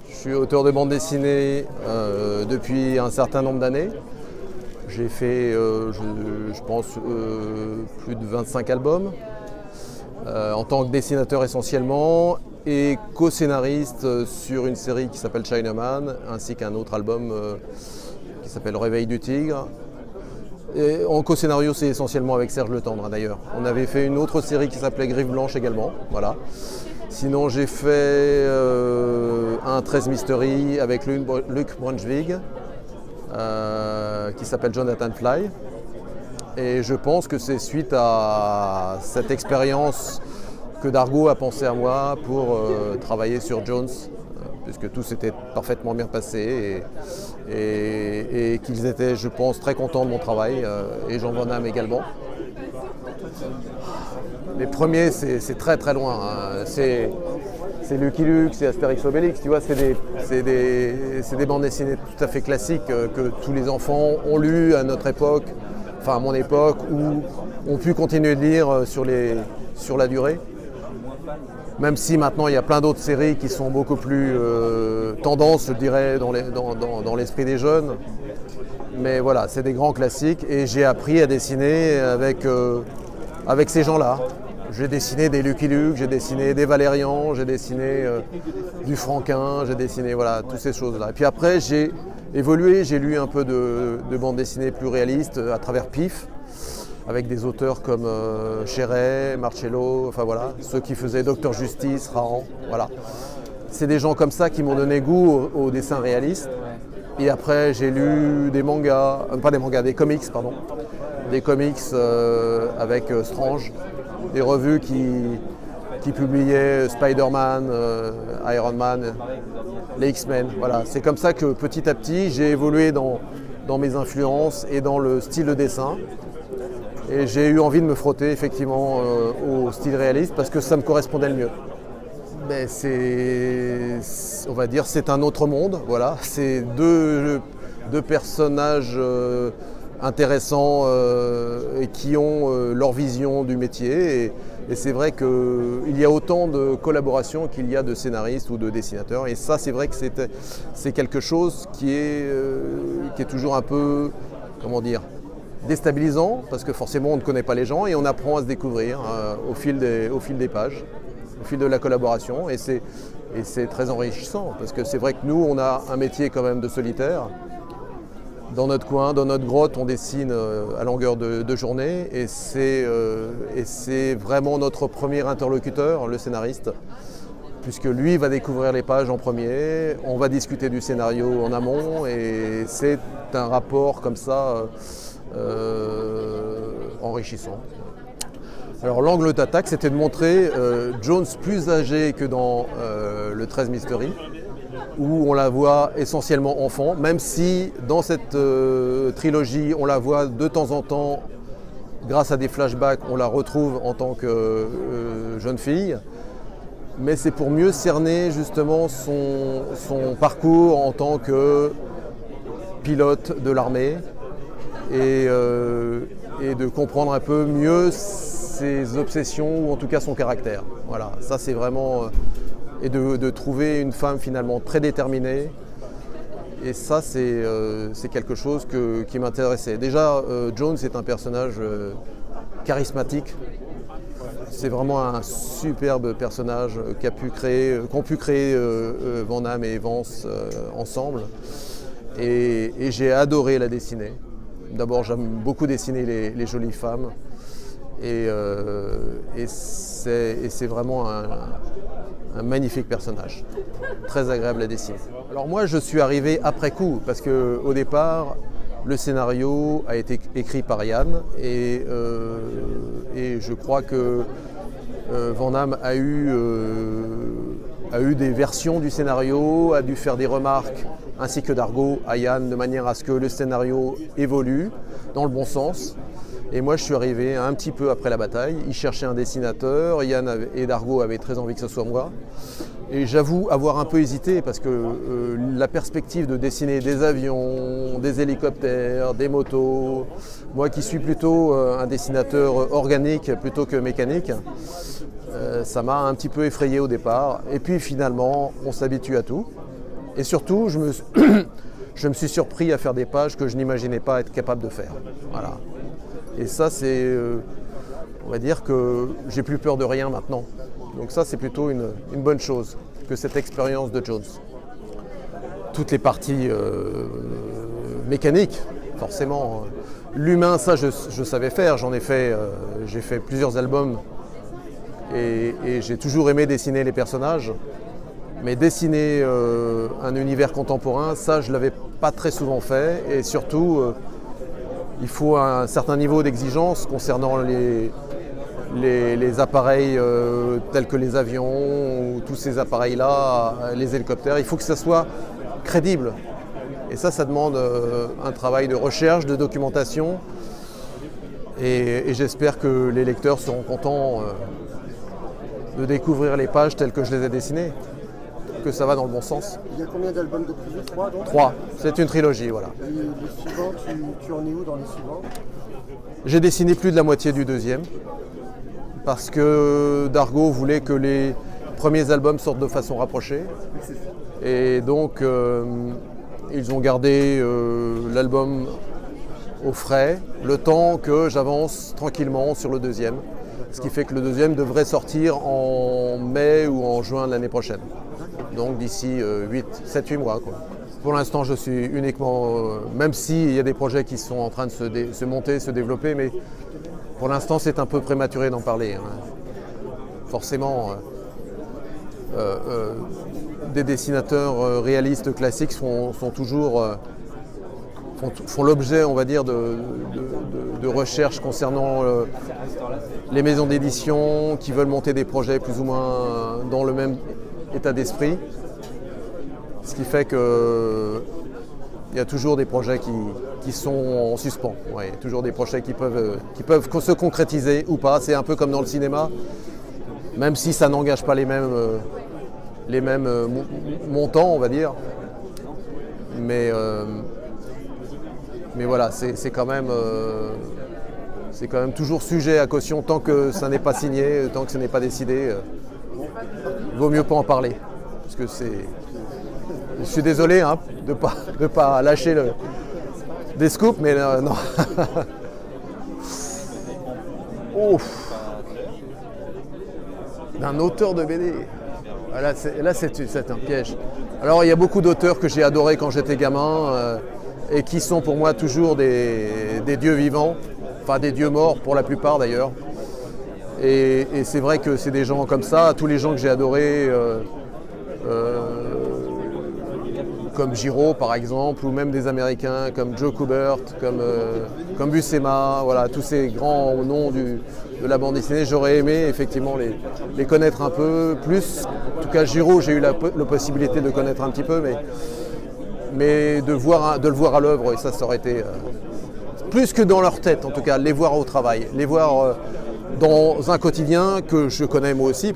Je suis auteur de bande dessinée depuis un certain nombre d'années. J'ai fait, je pense, plus de 25 albums en tant que dessinateur essentiellement et co-scénariste sur une série qui s'appelle Chinaman ainsi qu'un autre album qui s'appelle Réveil du Tigre. Et en co-scénario, c'est essentiellement avec Serge Letendre d'ailleurs. On avait fait une autre série qui s'appelait Griffe Blanche également. Voilà. Sinon, j'ai fait un 13 Mystery avec Luc Brunswick qui s'appelle Jonathan Fly. Et je pense que c'est suite à cette expérience que Dargaud a pensé à moi pour travailler sur Jones, puisque tout s'était parfaitement bien passé et qu'ils étaient, je pense, très contents de mon travail, et Jean Van Damme également. Les premiers, c'est très très loin, hein. C'est Lucky Luke, c'est Astérix Obélix, tu vois, c'est des bandes dessinées tout à fait classiques que tous les enfants ont lues à notre époque, enfin à mon époque, ou ont pu continuer de lire sur la durée. Même si maintenant il y a plein d'autres séries qui sont beaucoup plus tendance, je dirais, dans l'esprit des jeunes. Mais voilà, c'est des grands classiques et j'ai appris à dessiner avec ces gens-là. J'ai dessiné des Lucky Luke, j'ai dessiné des Valérian, j'ai dessiné du Franquin, j'ai dessiné voilà, toutes ces choses-là. Et puis après, j'ai évolué, j'ai lu un peu de bandes dessinées plus réalistes à travers PIF, avec des auteurs comme Chéret, Marcello, enfin voilà, ceux qui faisaient Docteur Justice, Rahan, voilà. C'est des gens comme ça qui m'ont donné goût au dessin réaliste. Et après, j'ai lu des mangas, des comics, pardon. Des comics avec Strange, des revues qui publiaient Spider-Man, Iron Man, les X-Men. Voilà. C'est comme ça que petit à petit, j'ai évolué dans mes influences et dans le style de dessin. Et j'ai eu envie de me frotter effectivement au style réaliste parce que ça me correspondait le mieux. Mais on va dire, c'est un autre monde, voilà. C'est deux personnages intéressants et qui ont leur vision du métier. Et c'est vrai qu'il y a autant de collaborations qu'il y a de scénaristes ou de dessinateurs. Et ça, c'est vrai que c'est quelque chose qui est toujours un peu, comment dire, déstabilisant, parce que forcément on ne connaît pas les gens et on apprend à se découvrir au fil des pages, au fil de la collaboration, et c'est très enrichissant, parce que c'est vrai que nous on a un métier quand même de solitaire. Dans notre coin, dans notre grotte, on dessine à longueur de journée, et c'est vraiment notre premier interlocuteur, le scénariste, puisque lui va découvrir les pages en premier, on va discuter du scénario en amont, et c'est un rapport comme ça enrichissant. Alors l'angle d'attaque, c'était de montrer Jones plus âgé que dans le 13 Mystery, où on la voit essentiellement enfant, même si dans cette trilogie, on la voit de temps en temps, grâce à des flashbacks, on la retrouve en tant que jeune fille. Mais c'est pour mieux cerner justement son parcours en tant que pilote de l'armée, et de comprendre un peu mieux ses obsessions ou en tout cas son caractère. Voilà, ça c'est vraiment... et de trouver une femme finalement très déterminée. Et ça c'est quelque chose qui m'intéressait. Déjà, Jones est un personnage charismatique. C'est vraiment un superbe personnage qu'ont pu créer Van Damme et Vance ensemble. Et j'ai adoré la dessiner. D'abord, j'aime beaucoup dessiner les jolies femmes et c'est vraiment un magnifique personnage, très agréable à dessiner. Alors moi, je suis arrivé après coup parce qu'au départ, le scénario a été écrit par Yann et je crois que Van Damme a eu des versions du scénario, a dû faire des remarques ainsi que Dargaud à Yann, de manière à ce que le scénario évolue dans le bon sens. Et moi je suis arrivé un petit peu après la bataille, ils cherchaient un dessinateur, Yann et Dargaud avaient très envie que ce soit moi. Et j'avoue avoir un peu hésité parce que la perspective de dessiner des avions, des hélicoptères, des motos, moi qui suis plutôt un dessinateur organique plutôt que mécanique, ça m'a un petit peu effrayé au départ. Et puis finalement, on s'habitue à tout. Et surtout, je me suis surpris à faire des pages que je n'imaginais pas être capable de faire. Voilà. Et ça, c'est, on va dire que j'ai plus peur de rien maintenant. Donc ça, c'est plutôt une bonne chose que cette expérience de Jones. Toutes les parties mécaniques, forcément. L'humain, ça, je savais faire. J'ai fait plusieurs albums et j'ai toujours aimé dessiner les personnages. Mais dessiner un univers contemporain, ça, je ne l'avais pas très souvent fait. Et surtout, il faut un certain niveau d'exigence concernant les appareils tels que les avions ou tous ces appareils-là, les hélicoptères. Il faut que ça soit crédible. Et ça demande un travail de recherche, de documentation. Et j'espère que les lecteurs seront contents de découvrir les pages telles que je les ai dessinées, que ça va dans le bon sens. Il y a combien d'albums de prévus? 3 donc? 3, c'est une trilogie, voilà. Et les suivants, tu en es où dans les suivants? J'ai dessiné plus de la moitié du deuxième, parce que Dargaud voulait que les premiers albums sortent de façon rapprochée. Et donc, ils ont gardé l'album au frais, le temps que j'avance tranquillement sur le deuxième. Ce qui fait que le deuxième devrait sortir en mai ou en juin de l'année prochaine. Donc d'ici 7-8 mois, quoi. Pour l'instant, je suis uniquement, même s'il y a des projets qui sont en train de se monter, se développer, mais pour l'instant, c'est un peu prématuré d'en parler. Hein. Forcément, des dessinateurs réalistes classiques font l'objet, on va dire, de recherches concernant les maisons d'édition qui veulent monter des projets plus ou moins dans le même état d'esprit. Ce qui fait qu'il y a toujours des projets qui sont en suspens. Ouais, il y a toujours des projets qui peuvent se concrétiser ou pas. C'est un peu comme dans le cinéma, même si ça n'engage pas les mêmes montants, on va dire. Mais voilà, c'est quand même toujours sujet à caution tant que ça n'est pas signé, tant que ce n'est pas décidé. Il vaut mieux pas en parler. Parce que je suis désolé hein, de pas lâcher des scoops, mais non. Ouf. D'un auteur de BD. Là, c'est un piège. Alors, il y a beaucoup d'auteurs que j'ai adorés quand j'étais gamin et qui sont pour moi toujours des dieux vivants, enfin des dieux morts pour la plupart d'ailleurs. Et c'est vrai que c'est des gens comme ça, tous les gens que j'ai adorés, comme Giraud par exemple, ou même des Américains comme Joe Kubert, comme Buscema, voilà, tous ces grands noms de la bande dessinée, j'aurais aimé effectivement les connaître un peu plus. En tout cas Giraud, j'ai eu la possibilité de connaître un petit peu, mais de le voir à l'œuvre, et ça aurait été plus que dans leur tête en tout cas, les voir au travail, les voir dans un quotidien que je connais moi aussi,